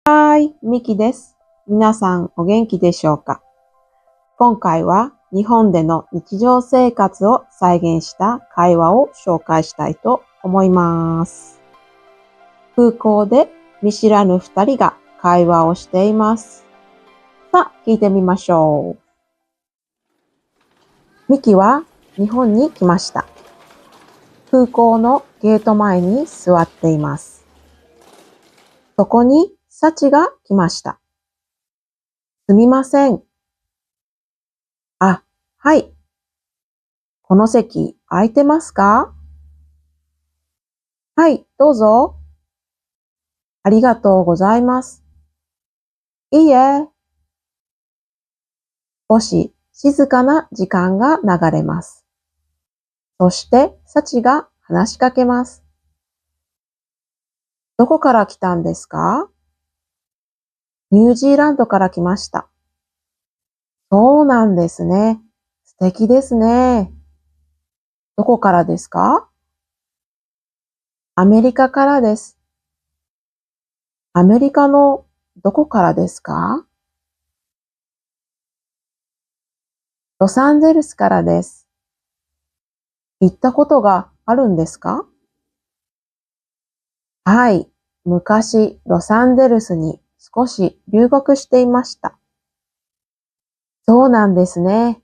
ミキです。皆さんお元気でしょうか？今回は日本での日常生活を再現した会話を紹介したいと思います。空港で見知らぬ二人が会話をしています。さあ、聞いてみましょう。ミキは日本に来ました。空港のゲート前に座っています。そこにサチが来ました。すみません。あ、はい。この席空いてますか？はい、どうぞ。ありがとうございます。いいえ。少し静かな時間が流れます。そして、サチが話しかけます。どこから来たんですか？ニュージーランドから来ました。そうなんですね。素敵ですね。どこからですか？アメリカからです。アメリカのどこからですか？ロサンゼルスからです。行ったことがあるんですか？はい。昔、ロサンゼルスに少し留学していました。そうなんですね。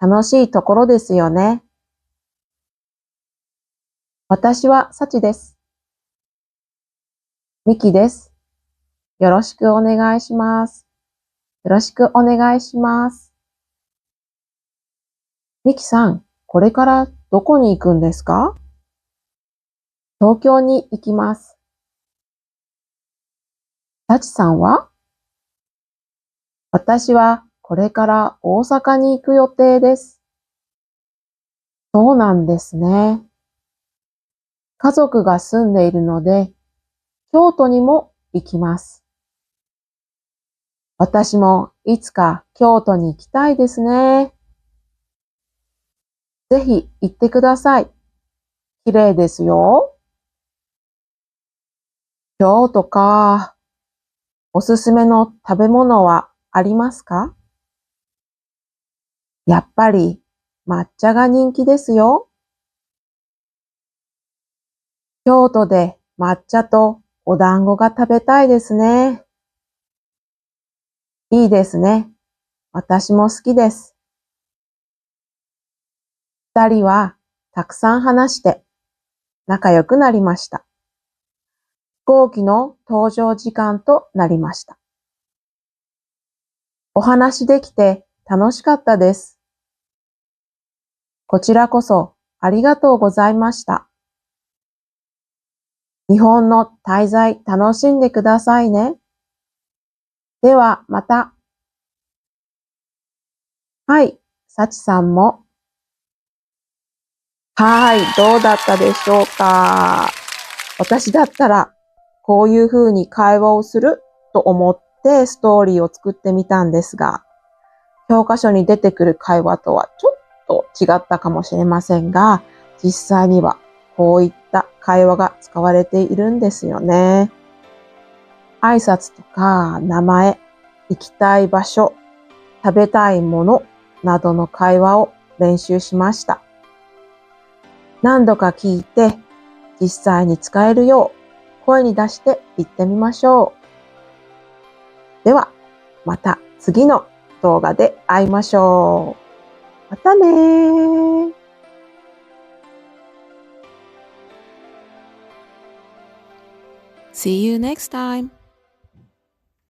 楽しいところですよね。私はサチです。ミキです。よろしくお願いします。よろしくお願いします。ミキさん、これからどこに行くんですか？東京に行きます。サチさんは？私はこれから大阪に行く予定です。そうなんですね。家族が住んでいるので、京都にも行きます。私もいつか京都に行きたいですね。ぜひ行ってください。綺麗ですよ。京都か。おすすめの食べ物はありますか？やっぱり抹茶が人気ですよ。京都で抹茶とお団子が食べたいですね。いいですね。私も好きです。二人はたくさん話して仲良くなりました。飛行機の搭乗時間となりました。お話できて楽しかったです。こちらこそありがとうございました。日本の滞在楽しんでくださいね。ではまた。はい、サチさんも。はい、どうだったでしょうか。私だったらこういうふうに会話をすると思ってストーリーを作ってみたんですが、教科書に出てくる会話とはちょっと違ったかもしれませんが、実際にはこういった会話が使われているんですよね。挨拶とか名前、行きたい場所、食べたいものなどの会話を練習しました。何度か聞いて実際に使えるよう声に出して言ってみましょう。では、また次の動画で会いましょう。またねー。See you next time.